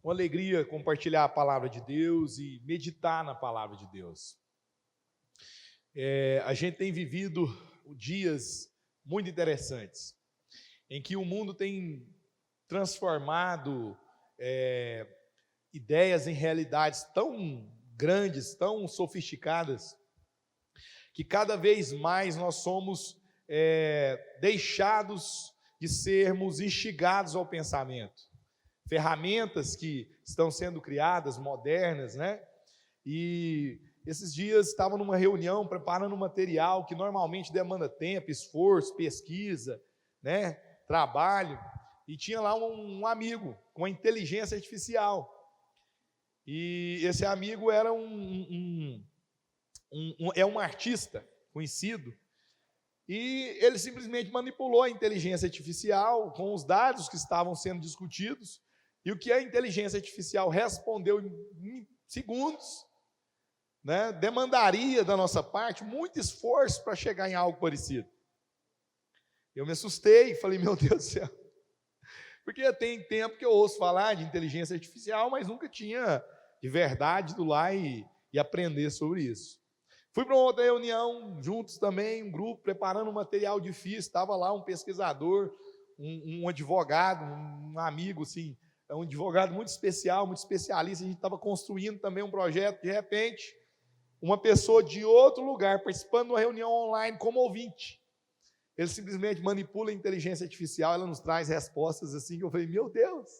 Uma alegria compartilhar a palavra de Deus e meditar na palavra de Deus. A gente tem vivido dias muito interessantes, em que o mundo tem transformado ideias em realidades tão grandes, tão sofisticadas, que cada vez mais nós somos deixados de sermos instigados ao pensamento. Ferramentas que estão sendo criadas, modernas, né? E esses dias estava numa reunião preparando um material que normalmente demanda tempo, esforço, pesquisa, né? Trabalho, e tinha lá um amigo com a inteligência artificial. E esse amigo era um artista conhecido, e ele simplesmente manipulou a inteligência artificial com os dados que estavam sendo discutidos. E o que a inteligência artificial respondeu em segundos, né, demandaria da nossa parte muito esforço para chegar em algo parecido. Eu me assustei e falei, meu Deus do céu, porque tem tempo que eu ouço falar de inteligência artificial, mas nunca tinha de verdade ido lá e aprender sobre isso. Fui para uma outra reunião, juntos também, um grupo, preparando um material difícil, estava lá um pesquisador, um advogado, um amigo, assim, um advogado muito especial, muito especialista. A gente estava construindo também um projeto. De repente, uma pessoa de outro lugar participando de uma reunião online como ouvinte, ele simplesmente manipula a inteligência artificial. Ela nos traz respostas assim que eu falei, meu Deus.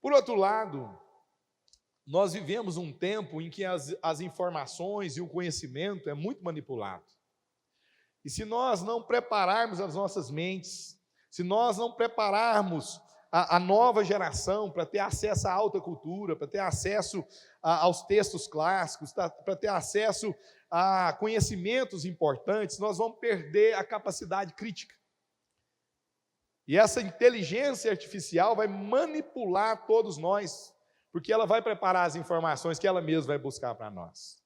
Por outro lado, nós vivemos um tempo em que as informações e o conhecimento é muito manipulado. E se nós não prepararmos as nossas mentes, se nós não prepararmos a nova geração para ter acesso à alta cultura, para ter acesso aos textos clássicos, para ter acesso a conhecimentos importantes, nós vamos perder a capacidade crítica. E essa inteligência artificial vai manipular todos nós, porque ela vai preparar as informações que ela mesma vai buscar para nós.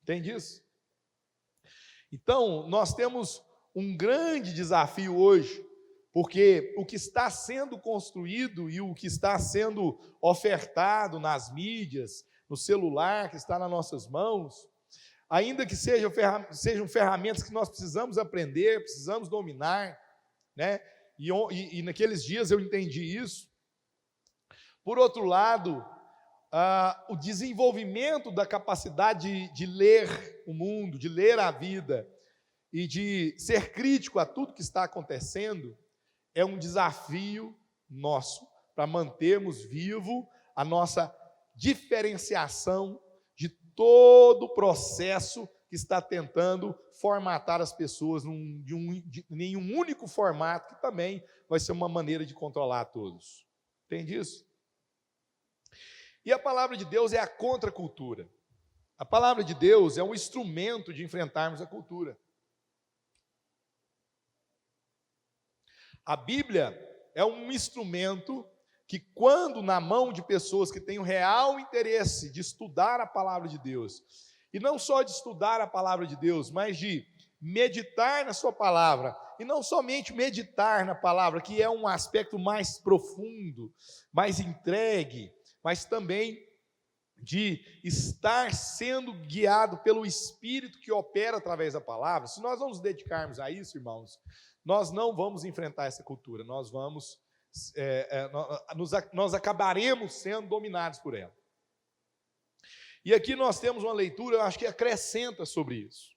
Entende isso? Então, nós temos um grande desafio hoje, porque o que está sendo construído e o que está sendo ofertado nas mídias, no celular que está nas nossas mãos, ainda que sejam ferramentas que nós precisamos aprender, precisamos dominar, né? E naqueles dias eu entendi isso. Por outro lado, o desenvolvimento da capacidade de ler o mundo, de ler a vida e de ser crítico a tudo que está acontecendo, é um desafio nosso para mantermos vivo a nossa diferenciação de todo o processo que está tentando formatar as pessoas em um único formato, que também vai ser uma maneira de controlar todos. Entende isso? E a palavra de Deus é a contracultura. A palavra de Deus é um instrumento de enfrentarmos a cultura. A Bíblia é um instrumento que, quando na mão de pessoas que têm o real interesse de estudar a palavra de Deus, e não só de estudar a palavra de Deus, mas de meditar na sua palavra, e não somente meditar na palavra, que é um aspecto mais profundo, mais entregue, mas também de estar sendo guiado pelo Espírito que opera através da palavra. Se nós não nos dedicarmos a isso, irmãos, nós não vamos enfrentar essa cultura, nós acabaremos sendo dominados por ela. E aqui nós temos uma leitura, eu acho que acrescenta sobre isso.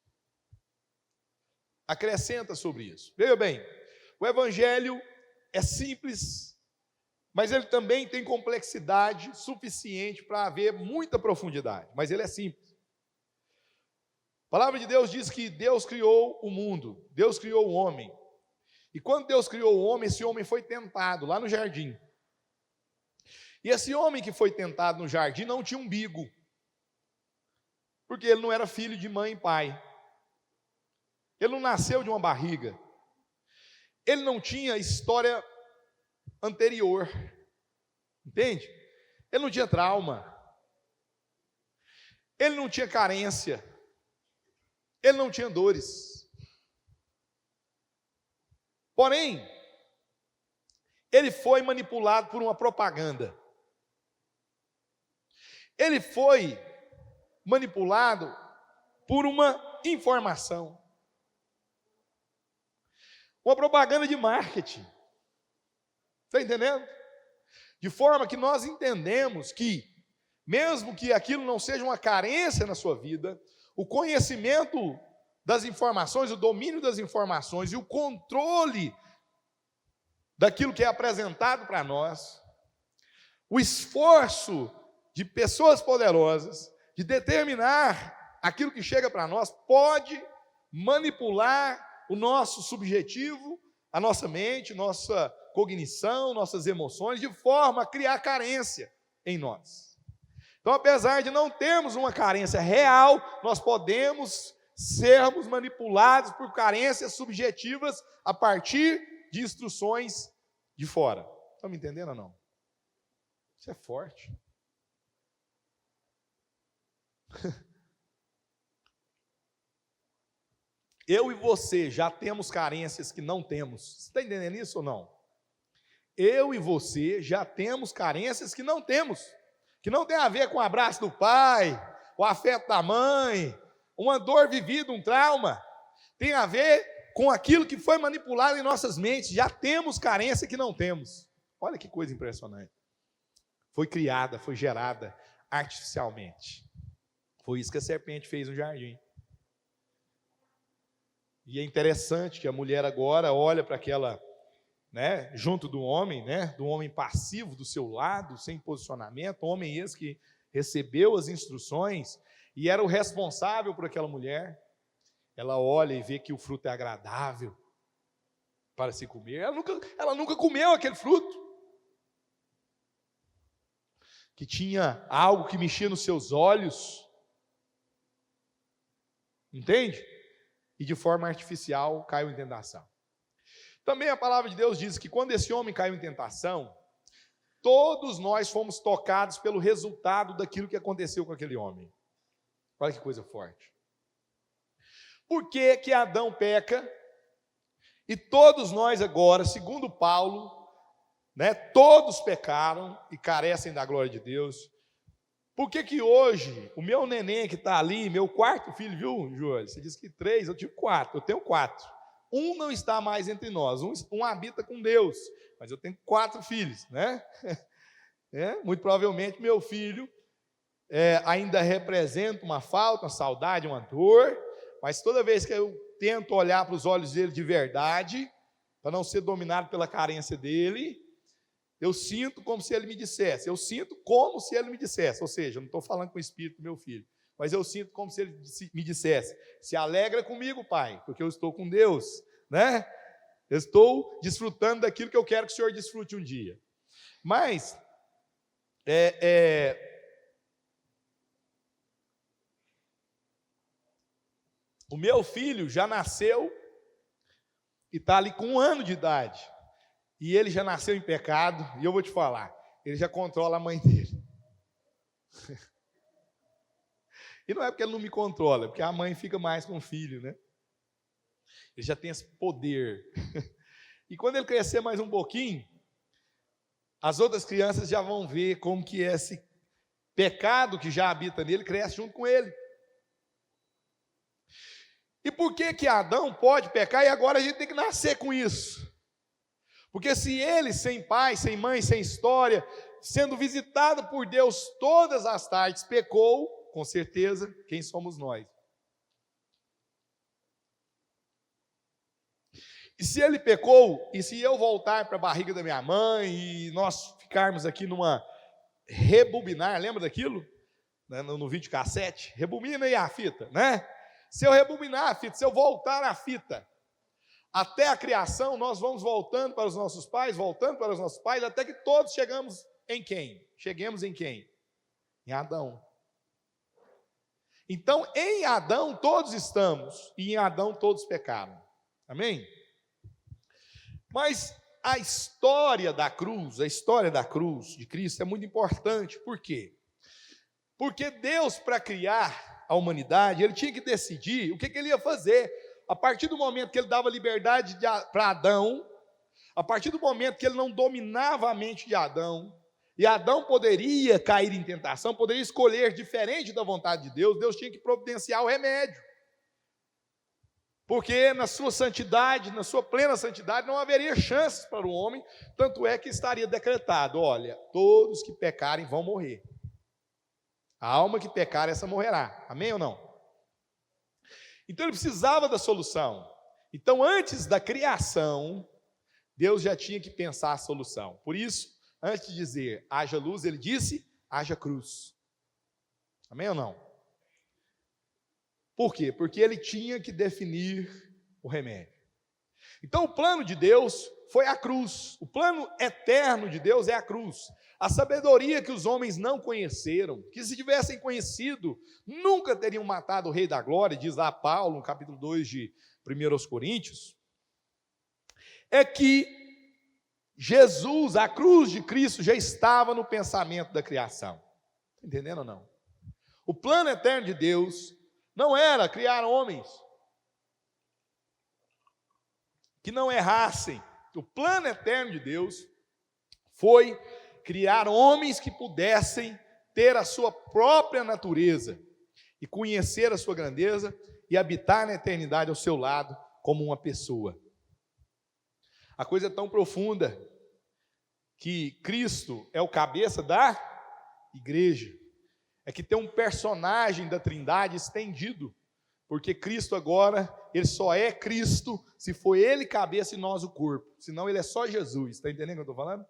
Acrescenta sobre isso. Veja bem, o Evangelho é simples, mas ele também tem complexidade suficiente para haver muita profundidade, mas ele é simples. A palavra de Deus diz que Deus criou o mundo, Deus criou o homem. E quando Deus criou o homem, esse homem foi tentado lá no jardim. E esse homem que foi tentado no jardim não tinha umbigo, porque ele não era filho de mãe e pai. Ele não nasceu de uma barriga. Ele não tinha história anterior. Entende? Ele não tinha trauma. Ele não tinha carência. Ele não tinha dores. Porém, ele foi manipulado por uma propaganda. Ele foi manipulado por uma informação. Uma propaganda de marketing. Está entendendo? De forma que nós entendemos que, mesmo que aquilo não seja uma carência na sua vida, o conhecimento das informações, o domínio das informações e o controle daquilo que é apresentado para nós, o esforço de pessoas poderosas de determinar aquilo que chega para nós pode manipular o nosso subjetivo, a nossa mente, nossa cognição, nossas emoções, de forma a criar carência em nós. Então, apesar de não termos uma carência real, nós podemos sermos manipulados por carências subjetivas a partir de instruções de fora. Estão me entendendo ou não? Isso é forte. Eu e você já temos carências que não temos. Você está entendendo isso ou não? Eu e você já temos carências que não temos. Que não tem a ver com o abraço do pai, o afeto da mãe, uma dor vivida, um trauma. Tem a ver com aquilo que foi manipulado em nossas mentes. Já temos carência que não temos. Olha que coisa impressionante. Foi criada, foi gerada artificialmente. Foi isso que a serpente fez no jardim. E é interessante que a mulher agora olha para aquela, junto do homem passivo do seu lado, sem posicionamento, homem esse que recebeu as instruções e era o responsável por aquela mulher. Ela olha e vê que o fruto é agradável para se comer. Ela nunca comeu aquele fruto. Que tinha algo que mexia nos seus olhos. Entende? E de forma artificial caiu em tentação. Também a palavra de Deus diz que quando esse homem caiu em tentação, todos nós fomos tocados pelo resultado daquilo que aconteceu com aquele homem. Olha que coisa forte. Por que que Adão peca? E todos nós agora, segundo Paulo, todos pecaram e carecem da glória de Deus. Por que que hoje, o meu neném que está ali, meu quarto filho, viu, Júlio? Você disse que 3, eu tive 4, eu tenho 4. Um não está mais entre nós, um habita com Deus, mas eu tenho 4 filhos, muito provavelmente meu filho ainda representa uma falta, uma saudade, uma dor, mas toda vez que eu tento olhar para os olhos dele de verdade, para não ser dominado pela carência dele, eu sinto como se ele me dissesse, ou seja, eu não estou falando com o espírito do meu filho, mas eu sinto como se ele me dissesse, se alegra comigo, pai, porque eu estou com Deus, eu estou desfrutando daquilo que eu quero que o Senhor desfrute um dia. Mas, o meu filho já nasceu e está ali com 1 ano de idade. E ele já nasceu em pecado, e eu vou te falar, ele já controla a mãe dele. E não é porque ele não me controla, é porque a mãe fica mais com o filho, Ele já tem esse poder. E quando ele crescer mais um pouquinho, as outras crianças já vão ver como que esse pecado que já habita nele cresce junto com ele. E por que que Adão pode pecar e agora a gente tem que nascer com isso? Porque se ele, sem pai, sem mãe, sem história, sendo visitado por Deus todas as tardes, pecou, com certeza, quem somos nós? E se ele pecou, e se eu voltar para a barriga da minha mãe, e nós ficarmos aqui numa rebobinar, lembra daquilo? No videocassete? Rebobina aí a fita, Se eu rebobinar a fita, se eu voltar a fita, até a criação, nós vamos voltando para os nossos pais, até que todos chegamos em quem? Cheguemos em quem? Em Adão. Então, em Adão todos estamos, e em Adão todos pecaram. Amém? Mas a história da cruz de Cristo é muito importante. Por quê? Porque Deus, para criar a humanidade, Ele tinha que decidir o que Ele ia fazer. A partir do momento que Ele dava liberdade para Adão, A partir do momento que ele não dominava a mente de Adão, e Adão poderia cair em tentação, poderia escolher diferente da vontade de Deus, Deus tinha que providenciar o remédio. Porque na sua santidade, na sua plena santidade, não haveria chances para o homem, tanto é que estaria decretado: olha, todos que pecarem vão morrer. A alma que pecar, essa morrerá. Amém ou não? Então ele precisava da solução. Então, antes da criação, Deus já tinha que pensar a solução. Por isso, antes de dizer haja luz, ele disse haja cruz. Amém ou não? Por quê? Porque ele tinha que definir o remédio. Então, o plano de Deus foi a cruz. O plano eterno de Deus é a cruz. A sabedoria que os homens não conheceram, que se tivessem conhecido, nunca teriam matado o Rei da Glória, diz lá Paulo, no capítulo 2 de 1 Coríntios, é que Jesus, a cruz de Cristo, já estava no pensamento da criação. Está entendendo ou não? O plano eterno de Deus não era criar homens que não errassem. O plano eterno de Deus foi criar homens que pudessem ter a sua própria natureza e conhecer a sua grandeza e habitar na eternidade ao seu lado como uma pessoa. A coisa é tão profunda que Cristo é o cabeça da igreja. É que tem um personagem da Trindade estendido, porque Cristo agora, ele só é Cristo se for ele cabeça e nós o corpo, senão ele é só Jesus. Está entendendo o que eu estou falando?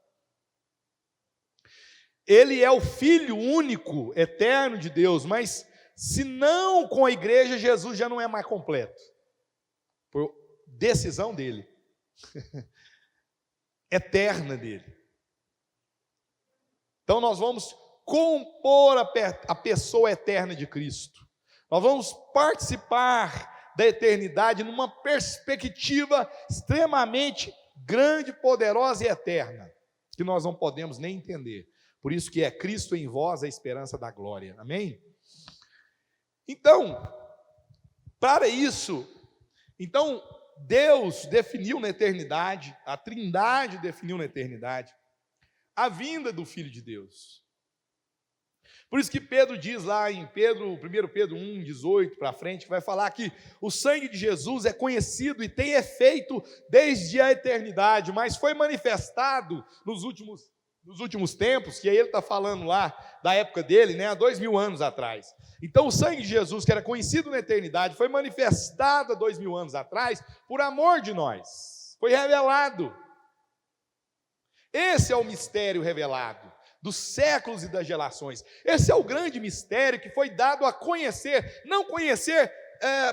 Ele é o Filho único, eterno de Deus, mas se não com a igreja, Jesus já não é mais completo, por decisão dele, eterna dele. Então nós vamos compor a pessoa eterna de Cristo. Nós vamos participar da eternidade numa perspectiva extremamente grande, poderosa e eterna, que nós não podemos nem entender. Por isso que é Cristo em vós a esperança da glória. Amém? Então, para isso, Deus definiu na eternidade, a Trindade definiu na eternidade, a vinda do Filho de Deus. Por isso que Pedro diz lá em 1 Pedro 1, 18 para frente, que vai falar que o sangue de Jesus é conhecido e tem efeito desde a eternidade, mas foi manifestado nos últimos tempos, que aí ele está falando lá da época dele, né, há 2000 anos atrás. Então o sangue de Jesus, que era conhecido na eternidade, foi manifestado há 2000 anos atrás, por amor de nós, foi revelado. Esse é o mistério revelado dos séculos e das gerações. Esse é o grande mistério que foi dado a conhecer, não conhecer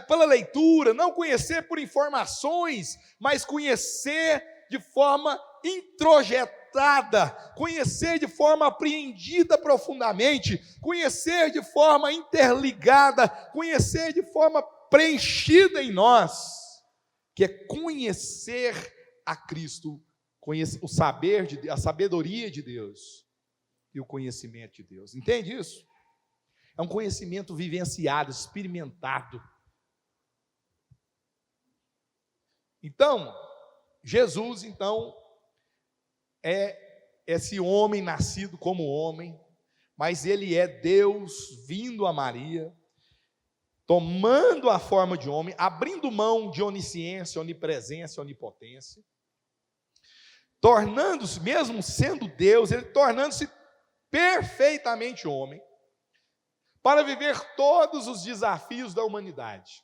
pela leitura, não conhecer por informações, mas conhecer de forma introjetada, conhecer de forma apreendida profundamente, conhecer de forma interligada, conhecer de forma preenchida em nós, que é conhecer a Cristo, conhecer o saber de Deus, a sabedoria de Deus e o conhecimento de Deus. Entende isso? É um conhecimento vivenciado, experimentado. Então, Jesus, é esse homem nascido como homem, mas ele é Deus vindo a Maria, tomando a forma de homem, abrindo mão de onisciência, onipresença, onipotência, tornando-se, mesmo sendo Deus, ele tornando-se perfeitamente homem, para viver todos os desafios da humanidade.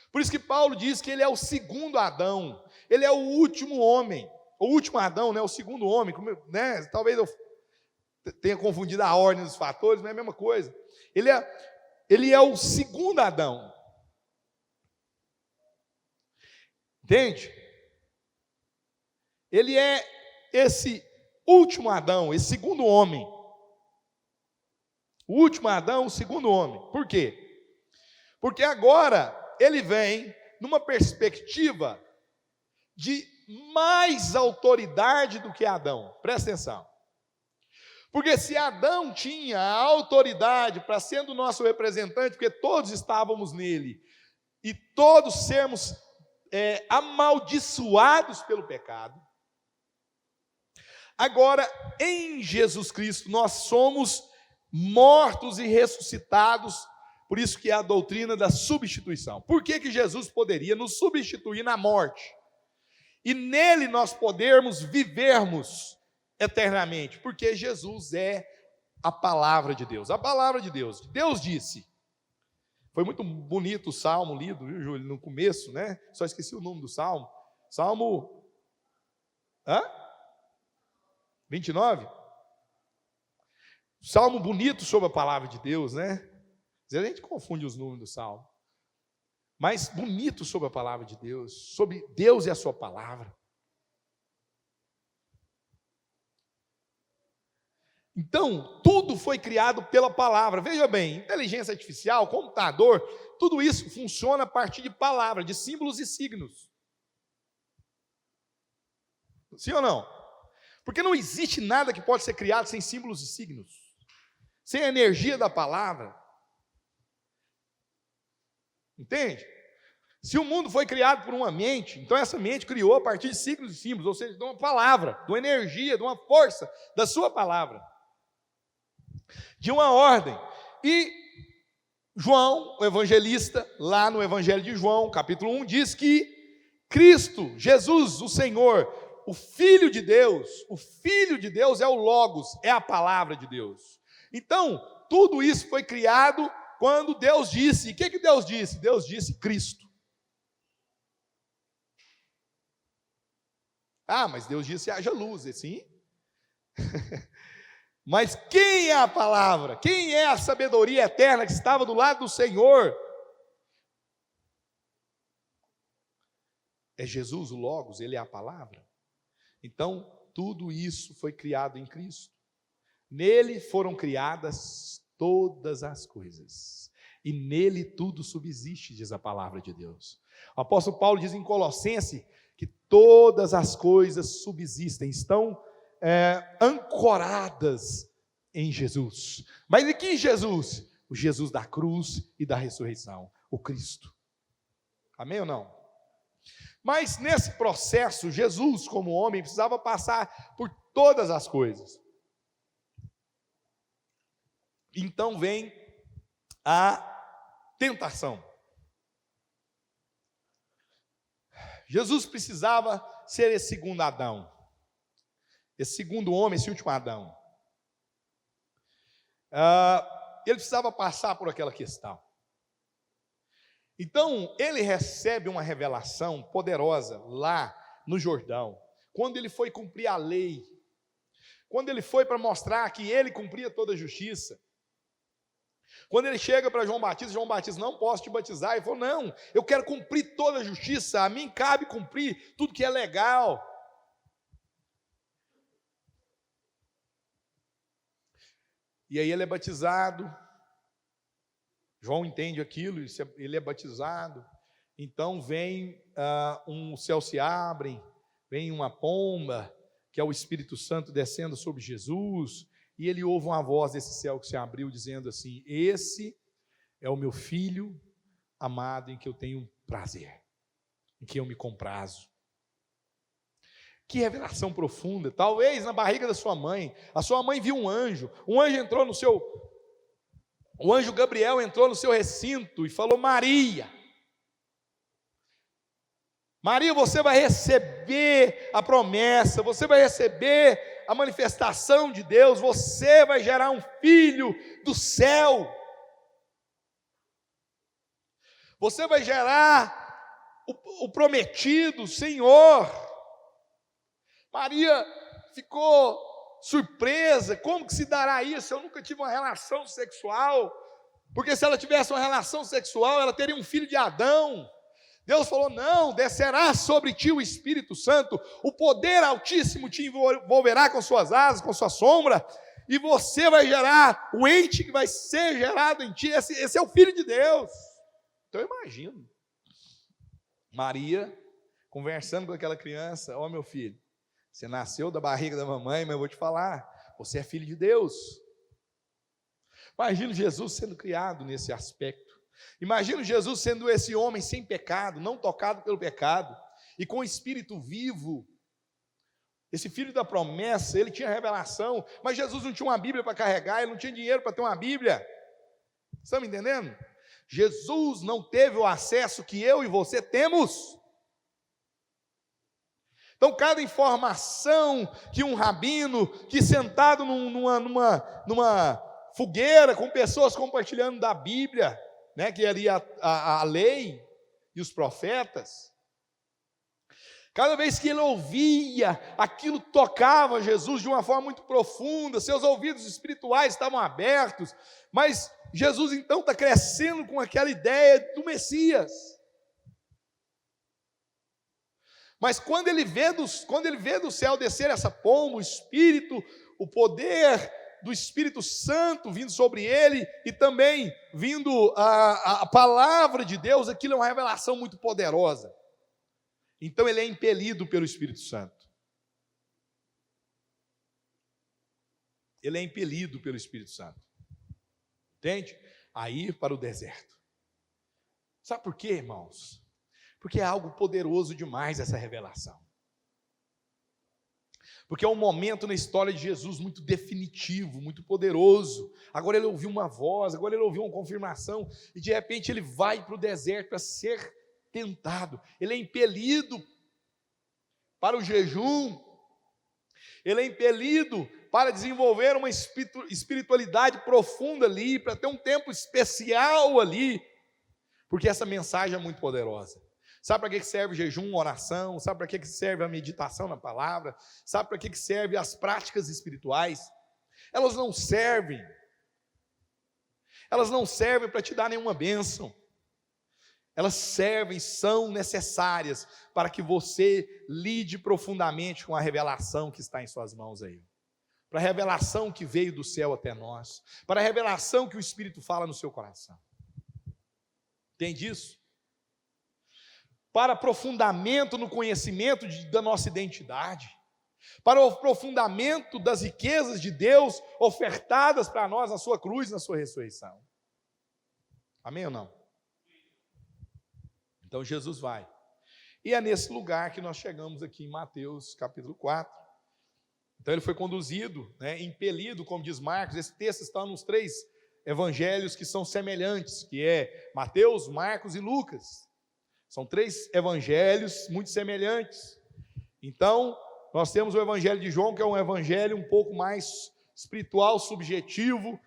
Por isso que Paulo diz que ele é o segundo Adão, ele é o último homem, o último Adão, né, o segundo homem, né, talvez eu tenha confundido a ordem dos fatores, mas é a mesma coisa. Ele é o segundo Adão. Entende? Ele é esse último Adão, esse segundo homem. O último Adão, o segundo homem. Por quê? Porque agora ele vem numa perspectiva de mais autoridade do que Adão. Presta atenção. Porque se Adão tinha a autoridade para sendo o nosso representante, porque todos estávamos nele, e todos sermos amaldiçoados pelo pecado. Agora, em Jesus Cristo, nós somos mortos e ressuscitados, por isso que é a doutrina da substituição. Por que Jesus poderia nos substituir na morte? E nele nós podermos vivermos eternamente, porque Jesus é a palavra de Deus. A palavra de Deus. Deus disse. Foi muito bonito o salmo lido, viu, Júlio, no começo, né? Só esqueci o nome do salmo. Salmo 29? Salmo bonito sobre a palavra de Deus, né? Às vezes a gente confunde os números do salmo. Mas bonito sobre a palavra de Deus, sobre Deus e a sua palavra. Então, tudo foi criado pela palavra. Veja bem, inteligência artificial, computador, tudo isso funciona a partir de palavras, de símbolos e signos. Sim ou não? Porque não existe nada que pode ser criado sem símbolos e signos, sem a energia da palavra. Entende? Se o mundo foi criado por uma mente, então essa mente criou a partir de signos e símbolos, ou seja, de uma palavra, de uma energia, de uma força da sua palavra, de uma ordem. E João, o evangelista, lá no Evangelho de João, capítulo 1, diz que Cristo, Jesus, o Senhor, o Filho de Deus é o Logos, é a palavra de Deus. Então, tudo isso foi criado quando Deus disse. E o que Deus disse? Deus disse Cristo. Ah, mas Deus disse haja luz, assim. Mas quem é a palavra? Quem é a sabedoria eterna que estava do lado do Senhor? É Jesus, o Logos, ele é a palavra. Então, tudo isso foi criado em Cristo. Nele foram criadas todas as coisas. E nele tudo subsiste, diz a palavra de Deus. O apóstolo Paulo diz em Colossenses que todas as coisas subsistem, estão ancoradas em Jesus. Mas em que Jesus? O Jesus da cruz e da ressurreição, o Cristo. Amém ou não? Mas nesse processo, Jesus, como homem, precisava passar por todas as coisas. Então vem a tentação. Jesus precisava ser esse segundo Adão, esse segundo homem, esse último Adão. Ele precisava passar por aquela questão. Então, ele recebe uma revelação poderosa lá no Jordão, quando ele foi cumprir a lei, quando ele foi para mostrar que ele cumpria toda a justiça. Quando ele chega para João Batista, não posso te batizar. Ele falou, não, eu quero cumprir toda a justiça, a mim cabe cumprir tudo que é legal. E aí ele é batizado, João entende aquilo, ele é batizado, então vem os céus se abrem, vem uma pomba, que é o Espírito Santo descendo sobre Jesus, e ele ouve uma voz desse céu que se abriu, dizendo assim, esse é o meu filho amado, em que eu tenho prazer, em que eu me comprazo. Que revelação profunda. Talvez na barriga da sua mãe, a sua mãe viu um anjo entrou no seu, o anjo Gabriel entrou no seu recinto e falou, Maria, você vai receber a promessa, você vai receber a manifestação de Deus, você vai gerar um filho do céu, você vai gerar o prometido, o Senhor. Maria ficou surpresa, como que se dará isso? Eu nunca tive uma relação sexual, porque se ela tivesse uma relação sexual, ela teria um filho de Adão. Deus falou, não, descerá sobre ti o Espírito Santo, o poder altíssimo te envolverá com suas asas, com sua sombra, e você vai gerar o ente que vai ser gerado em ti, esse é o Filho de Deus. Então eu imagino, Maria, conversando com aquela criança, ó meu filho, você nasceu da barriga da mamãe, mas eu vou te falar, você é filho de Deus. Imagina Jesus sendo criado nesse aspecto, Imagina Jesus sendo esse homem sem pecado, não tocado pelo pecado, e com o espírito vivo. Esse filho da promessa, ele tinha revelação, mas Jesus não tinha uma Bíblia para carregar, ele não tinha dinheiro para ter uma Bíblia. Estão me entendendo? Jesus não teve o acesso que eu e você temos. Então, cada informação que um rabino, que sentado numa fogueira com pessoas compartilhando da Bíblia, né, que ali a lei e os profetas, cada vez que ele ouvia, aquilo tocava Jesus de uma forma muito profunda, seus ouvidos espirituais estavam abertos, mas Jesus então está crescendo com aquela ideia do Messias. Mas quando ele vê do céu descer essa pomba, o Espírito, o poder do Espírito Santo vindo sobre ele, e também vindo a palavra de Deus, aquilo é uma revelação muito poderosa. Então ele é impelido pelo Espírito Santo. Ele é impelido pelo Espírito Santo. Entende? A ir para o deserto. Sabe por quê, irmãos? Porque é algo poderoso demais essa revelação. Porque é um momento na história de Jesus muito definitivo, muito poderoso. Agora ele ouviu uma voz, agora ele ouviu uma confirmação, e de repente ele vai para o deserto para ser tentado. Ele é impelido para o jejum. Ele é impelido para desenvolver uma espiritualidade profunda ali, para ter um tempo especial ali, porque essa mensagem é muito poderosa. Sabe para que serve jejum, oração? Sabe para que serve a meditação na palavra? Sabe para que serve as práticas espirituais? Elas não servem para te dar nenhuma bênção. Elas servem, são necessárias para que você lide profundamente com a revelação que está em suas mãos aí. Para a revelação que veio do céu até nós. Para a revelação que o Espírito fala no seu coração. Entende isso? Para aprofundamento no conhecimento da nossa identidade. Para o aprofundamento das riquezas de Deus ofertadas para nós na sua cruz, na sua ressurreição. Amém ou não? Então Jesus vai. E é nesse lugar que nós chegamos aqui em Mateus capítulo 4. Então ele foi conduzido, impelido, como diz Marcos. Esse texto está nos 3 evangelhos que são semelhantes, que é Mateus, Marcos e Lucas. São 3 evangelhos muito semelhantes. Então, nós temos o evangelho de João, que é um evangelho um pouco mais espiritual, subjetivo,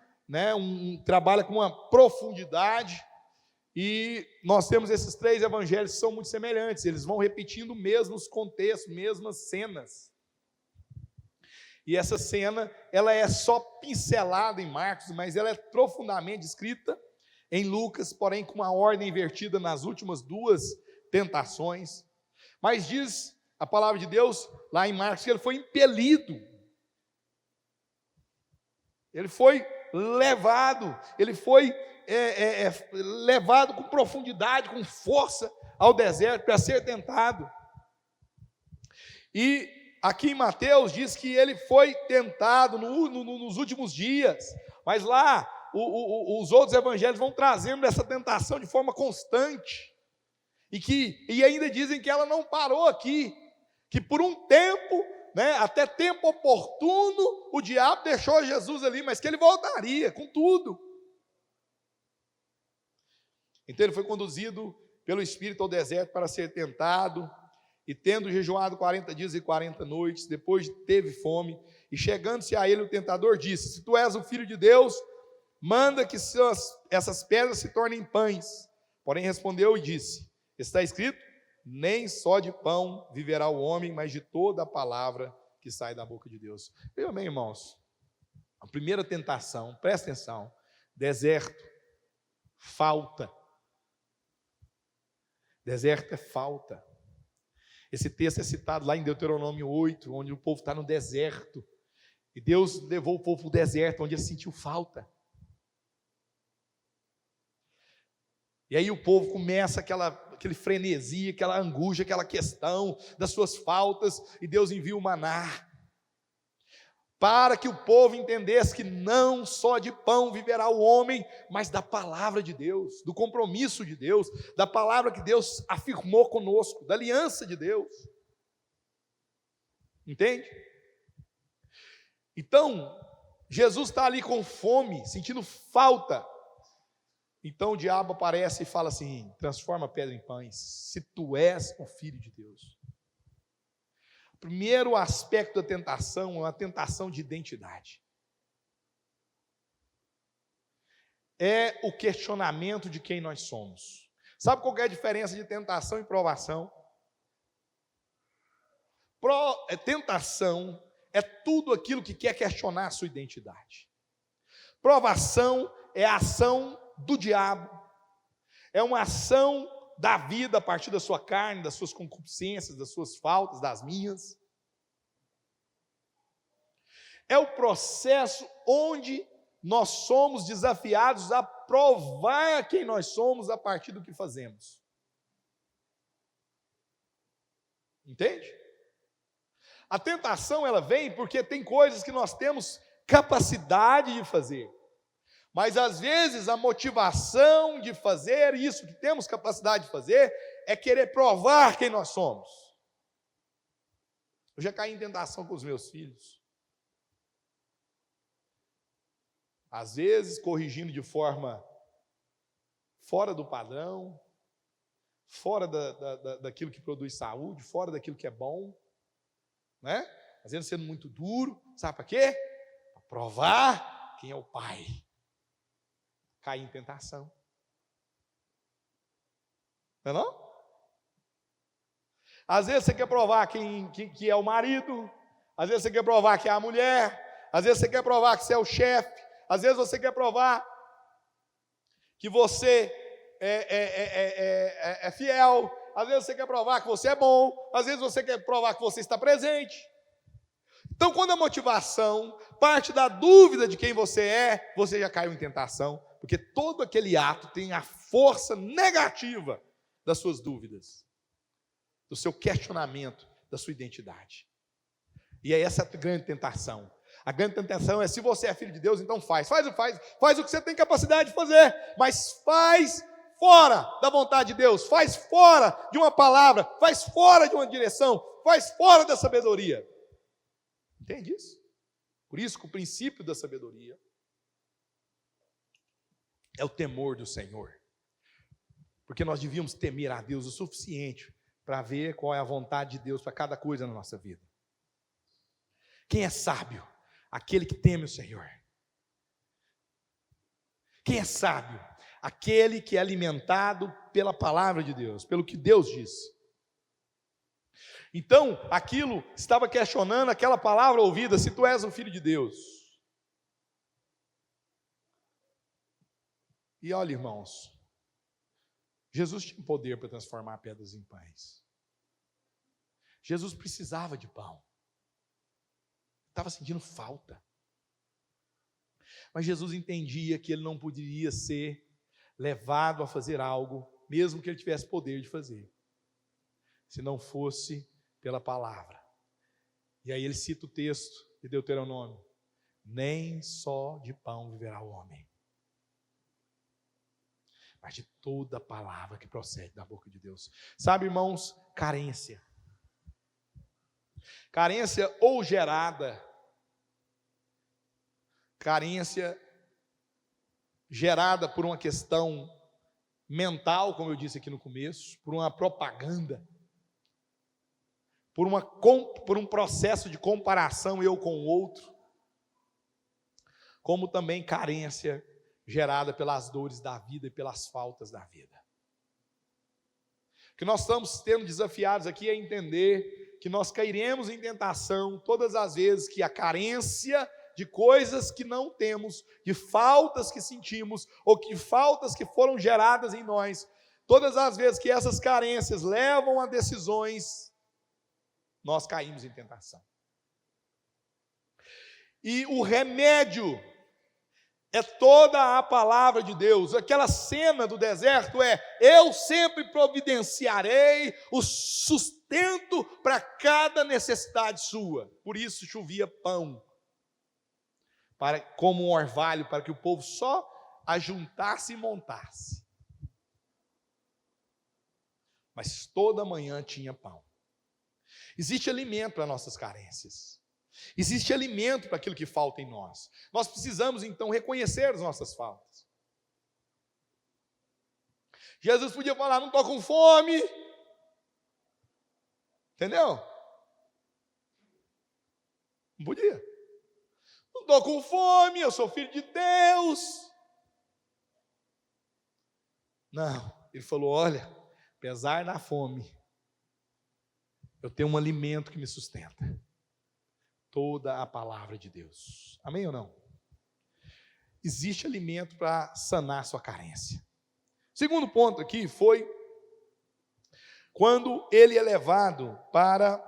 trabalha com uma profundidade. E nós temos esses 3 evangelhos que são muito semelhantes. Eles vão repetindo mesmos contextos, mesmas cenas. E essa cena, ela é só pincelada em Marcos, mas ela é profundamente descrita em Lucas, porém com uma ordem invertida nas últimas 2 tentações. Mas diz a palavra de Deus lá em Marcos que ele foi impelido. Ele foi levado, ele foi levado com profundidade, com força ao deserto para ser tentado. E aqui em Mateus diz que ele foi tentado nos últimos dias, mas lá os outros evangelhos vão trazendo essa tentação de forma constante, e ainda dizem que ela não parou aqui, que por um tempo, até tempo oportuno, o diabo deixou Jesus ali, mas que ele voltaria com tudo. Então ele foi conduzido pelo Espírito ao deserto para ser tentado, e tendo jejuado 40 dias e 40 noites, depois teve fome, e chegando-se a ele o tentador disse: se tu és o Filho de Deus, manda que essas pedras se tornem pães. Porém respondeu e disse: está escrito, nem só de pão viverá o homem, mas de toda a palavra que sai da boca de Deus. Veja bem, irmãos, a primeira tentação, presta atenção, deserto, falta. Deserto é falta. Esse texto é citado lá em Deuteronômio 8, onde o povo está no deserto, e Deus levou o povo para o deserto, onde ele sentiu falta. E aí o povo começa aquele frenesi, aquela angústia, aquela questão das suas faltas, e Deus envia o maná. para que o povo entendesse que não só de pão viverá o homem, mas da palavra de Deus, do compromisso de Deus, da palavra que Deus afirmou conosco, da aliança de Deus. Entende? Então, Jesus está ali com fome, sentindo falta. Então o diabo aparece e fala assim: transforma a pedra em pães, se tu és o Filho de Deus. O primeiro aspecto da tentação é uma tentação de identidade. É o questionamento de quem nós somos. Sabe qual é a diferença de tentação e provação? Tentação é tudo aquilo que quer questionar a sua identidade. Provação é a ação do diabo, é uma ação da vida a partir da sua carne, das suas concupiscências, das suas faltas, das minhas. É o processo onde nós somos desafiados a provar quem nós somos a partir do que fazemos. Entende? A tentação, ela vem porque tem coisas que nós temos capacidade de fazer. Mas às vezes a motivação de fazer isso que temos capacidade de fazer é querer provar quem nós somos. Eu já caí em tentação com os meus filhos. Às vezes corrigindo de forma fora do padrão, fora daquilo que produz saúde, fora daquilo que é bom, né? Às vezes sendo muito duro, sabe para quê? Para provar quem é o pai. Cair em tentação. Não é não? Às vezes você quer provar que é o marido, às vezes você quer provar que é a mulher, às vezes você quer provar que você é o chefe, às vezes você quer provar que você é fiel, às vezes você quer provar que você é bom, às vezes você quer provar que você está presente. Então, quando a motivação parte da dúvida de quem você é, você já caiu em tentação, porque todo aquele ato tem a força negativa das suas dúvidas, do seu questionamento, da sua identidade. E é essa a grande tentação. A grande tentação é: se você é filho de Deus, então faz o que você tem capacidade de fazer, mas faz fora da vontade de Deus, faz fora de uma palavra, faz fora de uma direção, faz fora da sabedoria. Entende isso? Por isso que o princípio da sabedoria é o temor do Senhor. Porque nós devíamos temer a Deus o suficiente para ver qual é a vontade de Deus para cada coisa na nossa vida. Quem é sábio? Aquele que teme o Senhor. Quem é sábio? Aquele que é alimentado pela palavra de Deus, pelo que Deus disse. Então, aquilo estava questionando aquela palavra ouvida: se tu és o Filho de Deus. E olha, irmãos, Jesus tinha poder para transformar pedras em pães. Jesus precisava de pão. Estava sentindo falta. Mas Jesus entendia que ele não poderia ser levado a fazer algo, mesmo que ele tivesse poder de fazer, se não fosse pela palavra. E aí ele cita o texto de Deuteronômio: nem só de pão viverá o homem, mas de toda palavra que procede da boca de Deus. Sabe, irmãos, carência ou gerada, carência gerada por uma questão mental, como eu disse aqui no começo, por uma propaganda, por um processo de comparação eu com o outro, como também carência gerada pelas dores da vida e pelas faltas da vida. O que nós estamos sendo desafiados aqui é entender que nós cairemos em tentação todas as vezes que a carência de coisas que não temos, de faltas que sentimos, ou de faltas que foram geradas em nós, todas as vezes que essas carências levam a decisões, nós caímos em tentação. E o remédio é toda a palavra de Deus. Aquela cena do deserto é: eu sempre providenciarei o sustento para cada necessidade sua. Por isso chovia pão como um orvalho, para que o povo só ajuntasse e montasse. Mas toda manhã tinha pão. Existe alimento para nossas carências. Existe alimento para aquilo que falta em nós. Nós precisamos então reconhecer as nossas faltas. Jesus podia falar: não estou com fome. Entendeu? Não podia. Não estou com fome, eu sou filho de Deus. Não, ele falou: olha, apesar da fome, eu tenho um alimento que me sustenta. Toda a palavra de Deus. Amém ou não? Existe alimento para sanar sua carência. Segundo ponto aqui foi quando ele é levado para...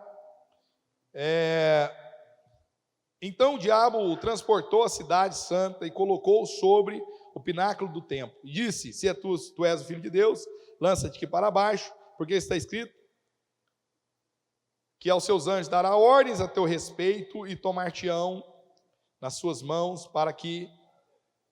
Então o diabo o transportou à cidade santa e colocou sobre o pináculo do templo. E disse: se tu és o filho de Deus, lança-te aqui para baixo, porque está escrito que aos seus anjos dará ordens a teu respeito e tomar-te-ão nas suas mãos, para que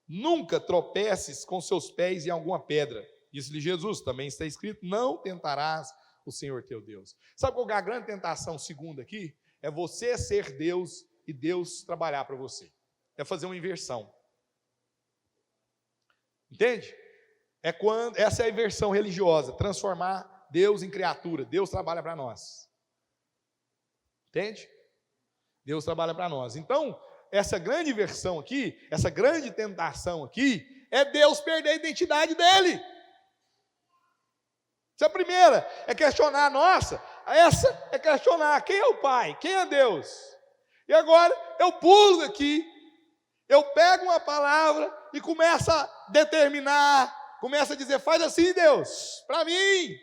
nunca tropeces com seus pés em alguma pedra. Disse-lhe Jesus: também está escrito, não tentarás o Senhor teu Deus. Sabe qual é a grande tentação segunda aqui? É você ser Deus e Deus trabalhar para você. É fazer uma inversão. Entende? Essa é a inversão religiosa, transformar Deus em criatura. Deus trabalha para nós. Entende? Deus trabalha para nós. Então, essa grande inversão aqui, essa grande tentação aqui, é Deus perder a identidade dele. Essa é a primeira, é questionar a nossa. Essa é questionar quem é o Pai, quem é Deus. E agora eu pulo aqui, eu pego uma palavra e começo a determinar, começo a dizer: faz assim, Deus, para mim.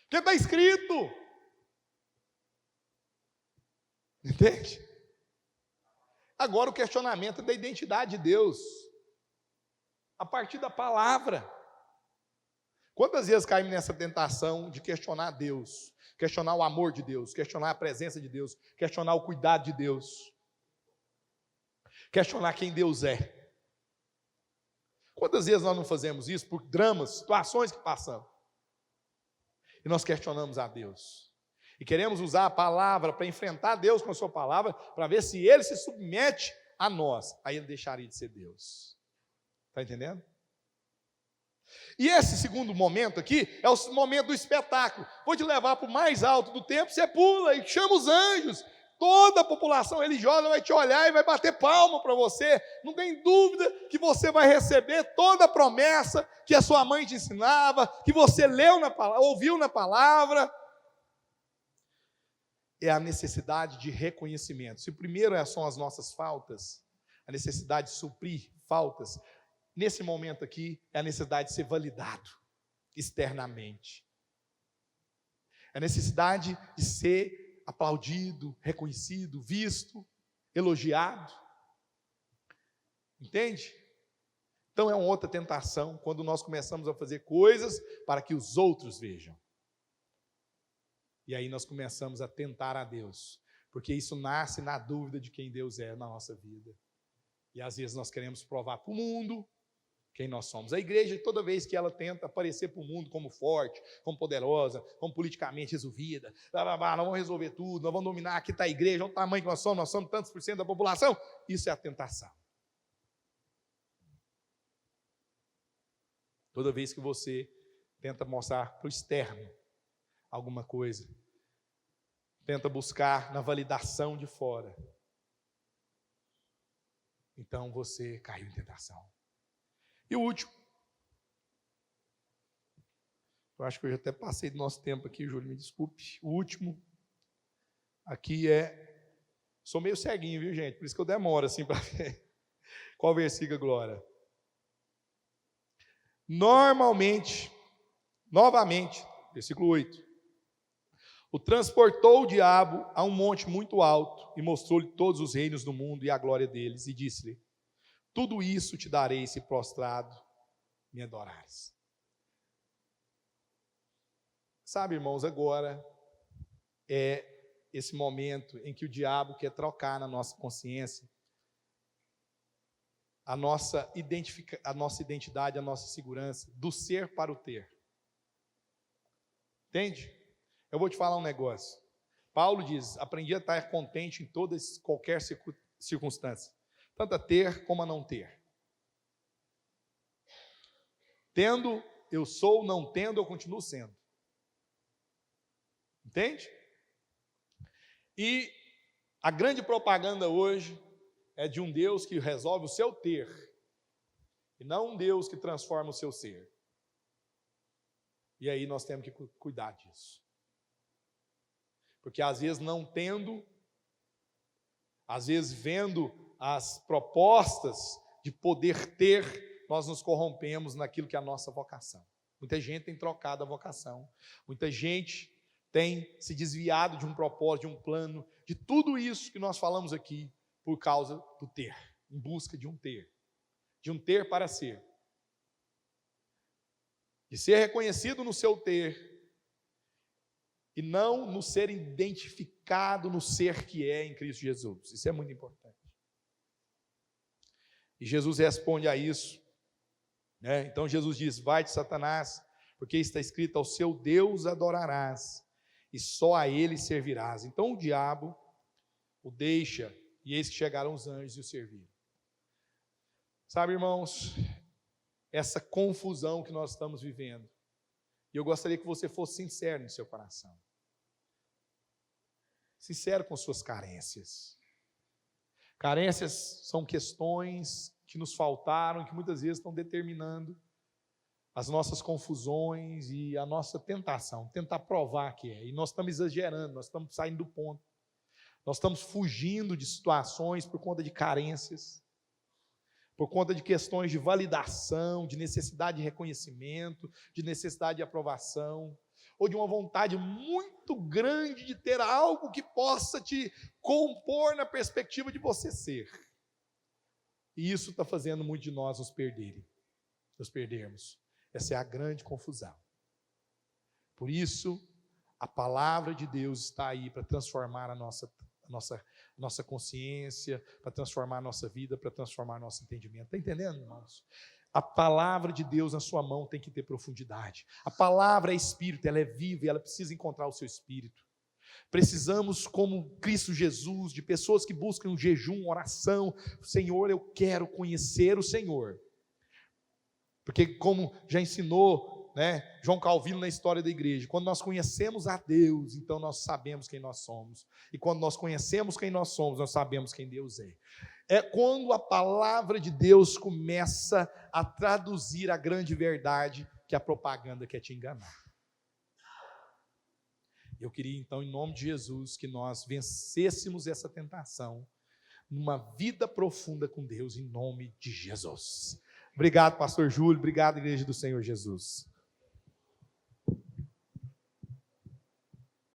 Porque está escrito. Entende? Agora o questionamento da identidade de Deus, a partir da palavra. Quantas vezes caímos nessa tentação de questionar Deus, questionar o amor de Deus, questionar a presença de Deus, questionar o cuidado de Deus, questionar quem Deus é? Quantas vezes nós não fazemos isso por dramas, situações que passamos, e nós questionamos a Deus, e queremos usar a palavra para enfrentar Deus com a sua palavra, para ver se Ele se submete a nós, aí Ele deixaria de ser Deus. Está entendendo? E esse segundo momento aqui é o momento do espetáculo. Vou te levar para o mais alto do templo, você pula e chama os anjos. Toda a população religiosa vai te olhar e vai bater palma para você. Não tem dúvida que você vai receber toda a promessa que a sua mãe te ensinava, que você leu na palavra, ouviu na palavra. É a necessidade de reconhecimento. Se o primeiro são as nossas faltas, a necessidade de suprir faltas, nesse momento aqui, é a necessidade de ser validado externamente. É a necessidade de ser aplaudido, reconhecido, visto, elogiado. Entende? Então é uma outra tentação, quando nós começamos a fazer coisas para que os outros vejam. E aí nós começamos a tentar a Deus, porque isso nasce na dúvida de quem Deus é na nossa vida. E às vezes nós queremos provar para o mundo quem nós somos. A igreja, toda vez que ela tenta aparecer para o mundo como forte, como poderosa, como politicamente resolvida, nós vamos resolver tudo, nós vamos dominar, aqui está a igreja, olha o tamanho que nós somos tantos por cento da população. Isso é a tentação. Toda vez que você tenta mostrar para o externo alguma coisa, tenta buscar na validação de fora, então você caiu em tentação. E o último, eu acho que eu já até passei do nosso tempo aqui, Júlio, me desculpe. O último aqui sou meio ceguinho, viu, gente? Por isso que eu demoro assim para ver qual versículo, Glória. Novamente, versículo 8. O transportou o diabo a um monte muito alto e mostrou-lhe todos os reinos do mundo e a glória deles, e disse-lhe: tudo isso te darei se prostrado me adorares. Sabe, irmãos, agora é esse momento em que o diabo quer trocar na nossa consciência a nossa identidade, a nossa segurança, do ser para o ter. Entende? Eu vou te falar um negócio. Paulo diz: aprendi a estar contente em qualquer circunstância, tanto a ter como a não ter. Tendo, eu sou; não tendo, eu continuo sendo. Entende? E a grande propaganda hoje é de um Deus que resolve o seu ter, e não um Deus que transforma o seu ser. E aí nós temos que cuidar disso. Porque às vezes não tendo, às vezes vendo as propostas de poder ter, nós nos corrompemos naquilo que é a nossa vocação. Muita gente tem trocado a vocação, muita gente tem se desviado de um propósito, de um plano, de tudo isso que nós falamos aqui, por causa do ter, em busca de um ter para ser. De ser reconhecido no seu ter, e não no ser identificado no ser que é em Cristo Jesus. Isso é muito importante. E Jesus responde a isso, né? Então Jesus diz: vai-te, Satanás, porque está escrito: ao seu Deus adorarás, e só a ele servirás. Então o diabo o deixa, e eis que chegaram os anjos e o serviram. Sabe, irmãos, essa confusão que nós estamos vivendo, e eu gostaria que você fosse sincero no seu coração. Sincero com suas carências. Carências são questões que nos faltaram, que muitas vezes estão determinando as nossas confusões e a nossa tentação, tentar provar que é. E nós estamos exagerando, nós estamos saindo do ponto. Nós estamos fugindo de situações por conta de carências, por conta de questões de validação, de necessidade de reconhecimento, de necessidade de aprovação, ou de uma vontade muito grande de ter algo que possa te compor na perspectiva de você ser. E isso está fazendo muito de nós nos perdermos. Essa é a grande confusão. Por isso, a palavra de Deus está aí para transformar a nossa consciência, para transformar a nossa vida, para transformar nosso entendimento. Está entendendo, irmãos? A palavra de Deus na sua mão tem que ter profundidade. A palavra é espírito, ela é viva e ela precisa encontrar o seu espírito. Precisamos, como Cristo Jesus, de pessoas que buscam um jejum, oração. Senhor, eu quero conhecer o Senhor. Porque como já ensinou, né, João Calvino na história da igreja, quando nós conhecemos a Deus, então nós sabemos quem nós somos. E quando nós conhecemos quem nós somos, nós sabemos quem Deus é. É quando a palavra de Deus começa a traduzir a grande verdade que a propaganda quer te enganar. Eu queria então, em nome de Jesus, que nós vencêssemos essa tentação numa vida profunda com Deus, em nome de Jesus. Obrigado, pastor Júlio, obrigado, igreja do Senhor Jesus.